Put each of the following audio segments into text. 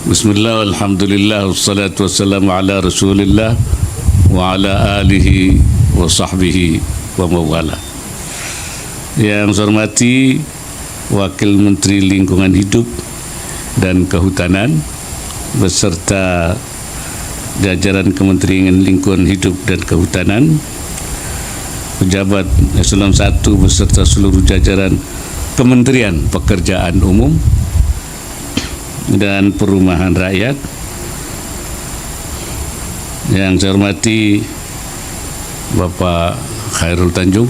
Bismillah, alhamdulillah, wassalatu wassalamu ala rasulillah wa ala alihi wa sahbihi wa mawala. Yang saya hormati Wakil Menteri Lingkungan Hidup dan Kehutanan beserta jajaran Kementerian Lingkungan Hidup dan Kehutanan, pejabat Eselon 1 beserta seluruh jajaran Kementerian Pekerjaan Umum dan Perumahan Rakyat. Yang saya hormati Bapak Khairul Tanjung,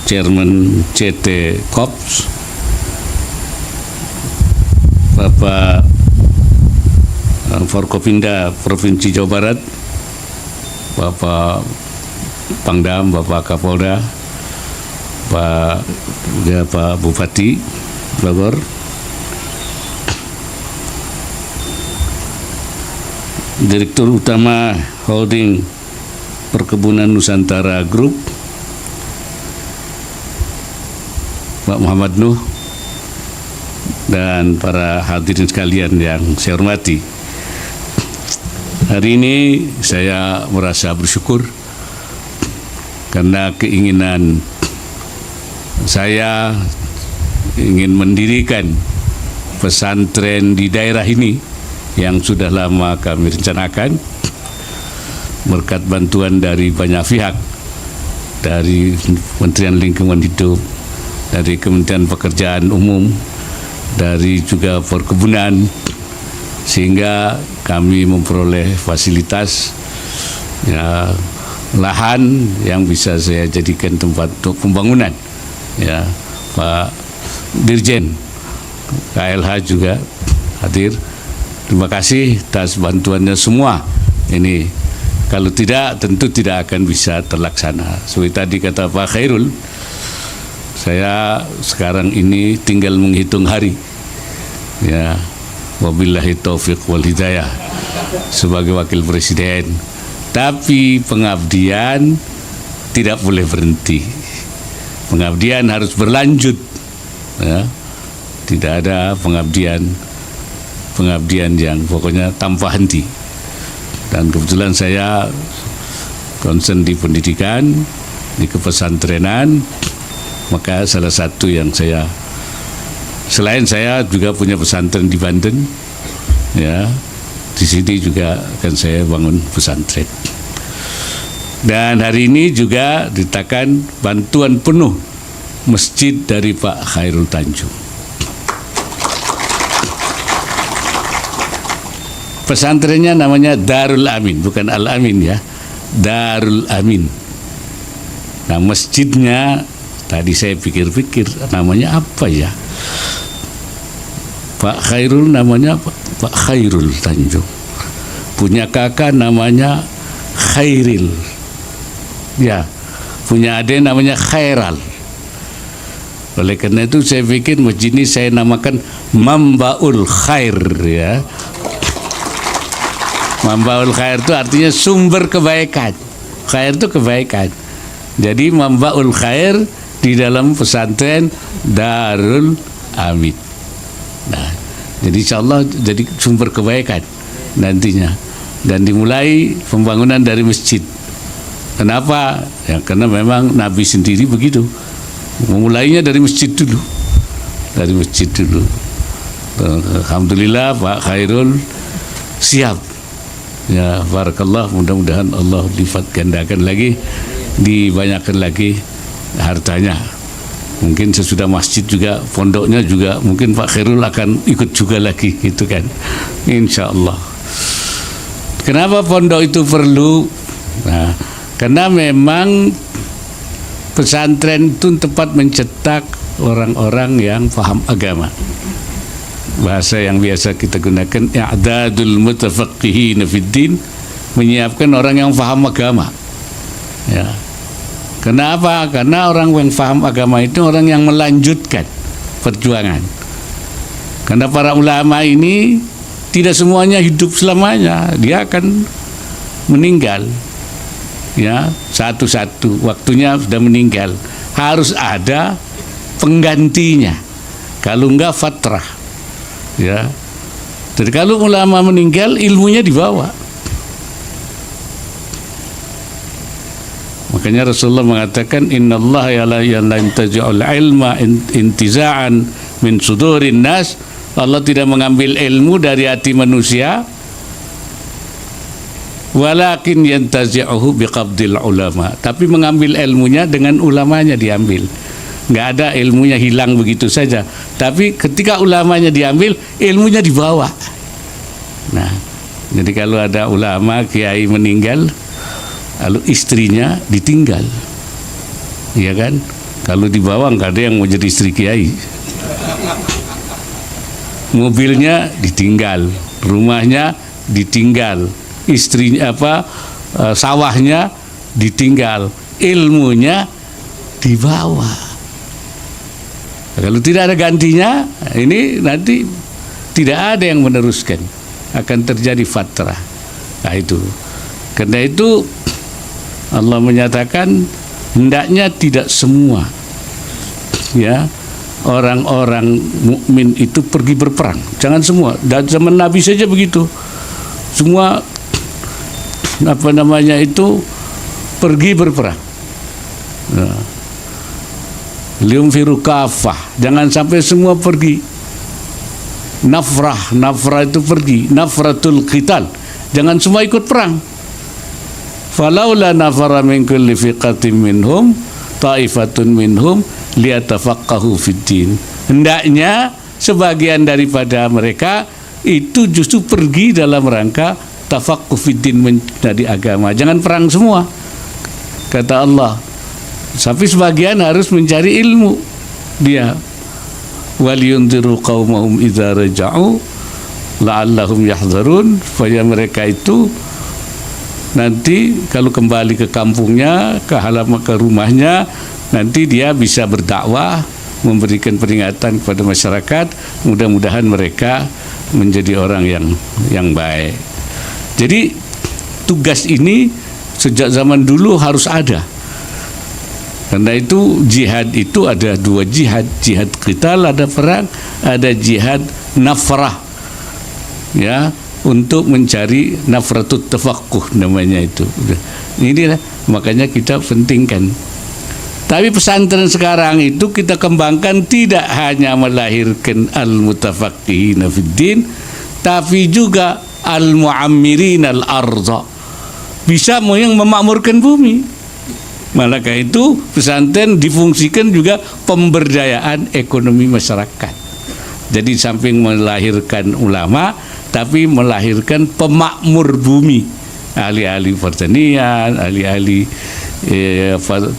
Chairman CT Corps, Bapak Forkopimda Provinsi Jawa Barat, Bapak Pangdam, Bapak Kapolda, Pak Bupati Bogor, Direktur Utama Holding Perkebunan Nusantara Group, Pak Muhammad Nuh, dan para hadirin sekalian yang saya hormati. Hari ini saya merasa bersyukur karena keinginan saya ingin mendirikan pesantren di daerah ini yang sudah lama kami rencanakan berkat bantuan dari banyak pihak, dari Kementerian Lingkungan Hidup, dari Kementerian Pekerjaan Umum, dari juga perkebunan, sehingga kami memperoleh fasilitas lahan yang bisa saya jadikan tempat untuk pembangunan. Ya, Pak Dirjen KLH juga hadir. Terima kasih atas bantuannya semua. Ini kalau tidak tentu tidak akan bisa terlaksana. Seperti tadi kata Pak Khairul, saya sekarang ini tinggal menghitung hari. Ya, wabillahi taufiq wal hidayah sebagai wakil presiden. Tapi pengabdian tidak boleh berhenti. Pengabdian harus berlanjut. Ya, tidak ada pengabdian yang pokoknya tanpa henti. Dan kebetulan saya concern di pendidikan, di kepesantrenan, maka salah satu yang saya, selain saya juga punya pesantren di Banten, ya, di sini juga akan saya bangun pesantren. Dan hari ini juga ditakan bantuan penuh masjid dari Pak Khairul Tanjung. Pesantrennya namanya Darul Amin, bukan Al Amin ya, Darul Amin. Nah, masjidnya tadi saya pikir-pikir namanya apa ya? Pak Khairul namanya Pak Khairul Tanjung. Punya kakak namanya Khairil. Ya, punya adik namanya Khairal. Oleh karena itu saya pikir masjid ini saya namakan Mambaul Khair, ya. Mambaul Khair itu artinya sumber kebaikan. Khair itu kebaikan. Jadi Mambaul Khair di dalam pesantren Darul Amin. Nah, jadi insyaallah jadi sumber kebaikan nantinya. Dan dimulai pembangunan dari masjid. Kenapa? Ya karena memang Nabi sendiri begitu. Memulainya dari masjid dulu. Dari masjid dulu. Alhamdulillah Pak Khairul siap. Ya, barakallah, mudah-mudahan Allah lipat gandakan lagi, dibanyakan lagi hartanya. Mungkin sesudah masjid juga, pondoknya juga, mungkin Pak Khairul akan ikut juga lagi, gitu kan. Insya Allah. Kenapa pondok itu perlu? Nah, karena memang pesantren itu tempat mencetak orang-orang yang paham agama. Bahasa yang biasa kita gunakan i'dadul mutafaqqihin fiddin, menyiapkan orang yang paham agama. Ya. Kenapa? Karena orang yang paham agama itu orang yang melanjutkan perjuangan. Karena para ulama ini tidak semuanya hidup selamanya, dia akan meninggal. Ya, satu-satu waktunya sudah meninggal, harus ada penggantinya. Kalau enggak fatrah. Ya. Jadi kalau ulama meninggal, ilmunya dibawa. Makanya Rasulullah mengatakan, innallaha la yantazi'ul ilma intiza'an min sudurin nas. Allah tidak mengambil ilmu dari hati manusia, walakin yantazi'uhu biqabdil ulama. Tapi mengambil ilmunya dengan ulamanya diambil. Nggak ada ilmunya hilang begitu saja. Tapi ketika ulamanya diambil, ilmunya dibawa. Nah, jadi kalau ada ulama, kiai meninggal, lalu istrinya ditinggal, ya kan? Kalau dibawa nggak ada yang mau jadi istri kiai. Mobilnya ditinggal, rumahnya ditinggal, istrinya sawahnya ditinggal, ilmunya dibawa. Kalau tidak ada gantinya, ini nanti tidak ada yang meneruskan, akan terjadi fatrah. Nah itu, karena itu Allah menyatakan hendaknya tidak semua, ya, orang-orang mukmin itu pergi berperang. Jangan semua. Dan zaman Nabi saja begitu, semua pergi berperang. Nah, liumfiru kafah, jangan sampai semua pergi. Nafrah itu pergi, nafratul qital, jangan semua ikut perang. Falaula nafara min kulli fiqatin minhum ta'ifatun minhum liyatafaqahu fiddin. Hendaknya sebagian daripada mereka itu justru pergi dalam rangka tafaqquh fiddin, menjadi agama. Jangan perang semua, kata Allah. Tapi sebagian harus mencari ilmu. Dia waliyunziru qaumahum idza raja'u la'allahum yahdharun, supaya mereka itu nanti kalau kembali ke kampungnya, ke halaman, ke rumahnya, nanti dia bisa berdakwah, memberikan peringatan kepada masyarakat. Mudah-mudahan mereka menjadi orang yang baik. Jadi tugas ini sejak zaman dulu harus ada. Karena itu jihad itu ada dua jihad. Jihad qital, ada perang, ada jihad nafrah, ya, untuk mencari nafratut tafaqquh namanya itu. Inilah makanya kita pentingkan. Tapi pesantren sekarang itu kita kembangkan tidak hanya melahirkan al-mutafaqqihina fiddin, tapi juga al-mu'ammirin al-ardha, bisa yang memakmurkan bumi. Maka itu pesantren difungsikan juga pemberdayaan ekonomi masyarakat. Jadi samping melahirkan ulama, tapi melahirkan pemakmur bumi, ahli-ahli pertanian, ahli-ahli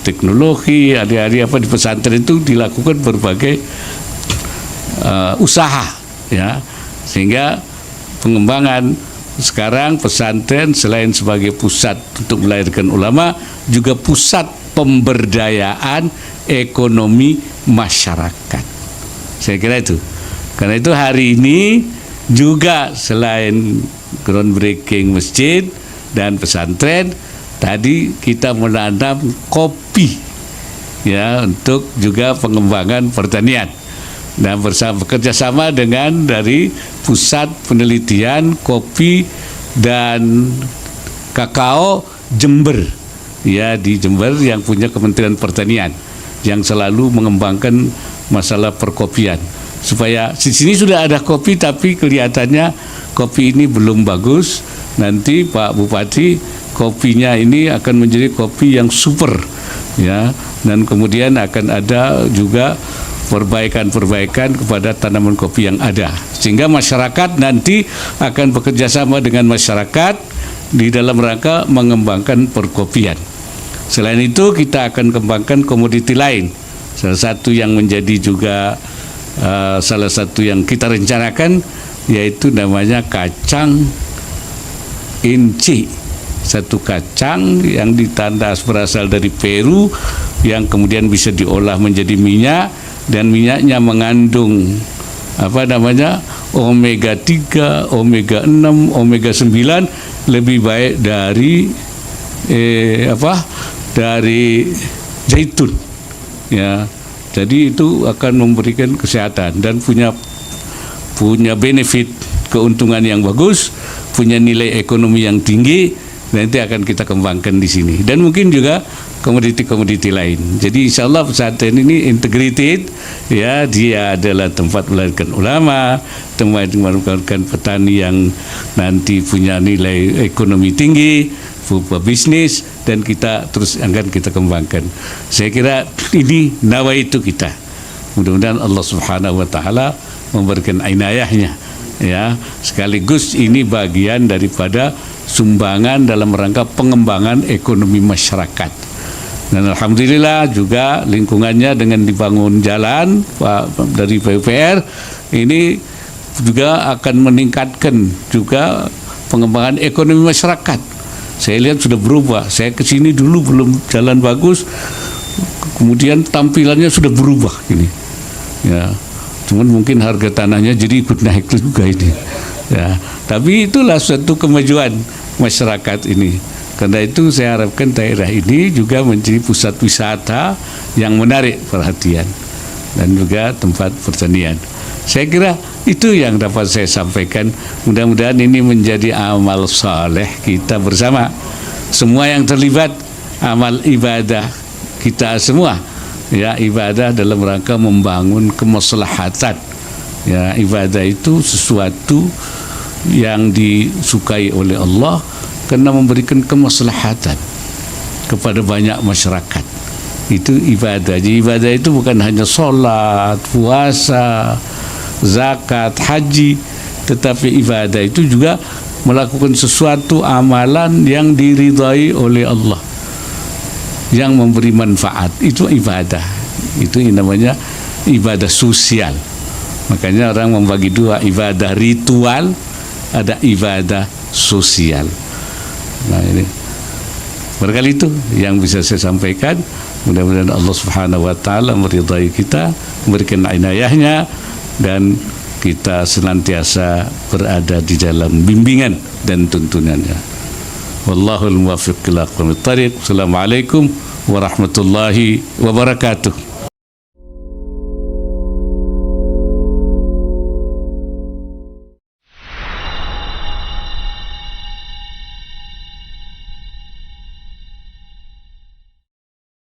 teknologi, ahli-ahli di pesantren itu dilakukan berbagai usaha, ya, sehingga pengembangan sekarang pesantren selain sebagai pusat untuk melahirkan ulama, juga pusat pemberdayaan ekonomi masyarakat. Saya kira itu. Karena itu hari ini juga selain groundbreaking masjid dan pesantren, tadi kita menanam kopi, ya, untuk juga pengembangan pertanian. Dan bekerja sama dengan dari Pusat Penelitian Kopi dan Kakao Jember, ya, di Jember, yang punya Kementerian Pertanian, yang selalu mengembangkan masalah perkopian. Supaya di sini sudah ada kopi, tapi kelihatannya kopi ini belum bagus. Nanti Pak Bupati, kopinya ini akan menjadi kopi yang super, ya, dan kemudian akan ada juga perbaikan kepada tanaman kopi yang ada, sehingga masyarakat nanti akan bekerja sama dengan masyarakat di dalam rangka mengembangkan perkopian. Selain itu kita akan kembangkan komoditi lain. Salah satu yang menjadi juga salah satu yang kita rencanakan yaitu namanya kacang inci. Satu kacang yang ditandas berasal dari Peru, yang kemudian bisa diolah menjadi minyak, dan minyaknya mengandung omega 3, omega 6, omega 9, lebih baik dari dari zaitun, ya. Jadi itu akan memberikan kesehatan dan punya punya benefit, keuntungan yang bagus, punya nilai ekonomi yang tinggi, nanti akan kita kembangkan di sini. Dan mungkin juga komoditi-komoditi lain. Jadi insya Allah pesantren ini integrated, ya, dia adalah tempat melahirkan ulama, tempat melahirkan petani yang nanti punya nilai ekonomi tinggi, berupa bisnis, dan kita terus akan kita kembangkan. Saya kira ini nawaitu kita. Mudah-mudahan Allah Subhanahu wa taala memberikan inayahnya, ya, sekaligus ini bagian daripada sumbangan dalam rangka pengembangan ekonomi masyarakat. Dan alhamdulillah juga lingkungannya dengan dibangun jalan dari PUPR ini juga akan meningkatkan juga pengembangan ekonomi masyarakat. Saya lihat sudah berubah. Saya kesini dulu belum jalan bagus, kemudian tampilannya sudah berubah ini. Ya, cuman mungkin harga tanahnya jadi ikut naik juga ini. Ya, tapi itulah suatu kemajuan masyarakat ini. Karena itu saya harapkan daerah ini juga menjadi pusat wisata yang menarik perhatian dan juga tempat pertanian. Saya kira itu yang dapat saya sampaikan. Mudah-mudahan ini menjadi amal saleh kita bersama. Semua yang terlibat amal ibadah kita semua. Ya, ibadah dalam rangka membangun kemaslahatan. Ya, ibadah itu sesuatu yang disukai oleh Allah karena memberikan kemaslahatan kepada banyak masyarakat. Itu ibadah. Jadi ibadah itu bukan hanya sholat, puasa, zakat, haji, tetapi ibadah itu juga melakukan sesuatu amalan yang diridhai oleh Allah, yang memberi manfaat. Itu ibadah. Itu namanya ibadah sosial. Makanya orang membagi dua, ibadah ritual, ada ibadah sosial. Nah, ini barangkali itu yang bisa saya sampaikan. Mudah-mudahan Allah Subhanahu wa taala meridai kita, memberikan inayahnya, dan kita senantiasa berada di dalam bimbingan dan tuntunannya. Wallahul muwaffiq ila aqwamit thariq. Assalamualaikum warahmatullahi wabarakatuh.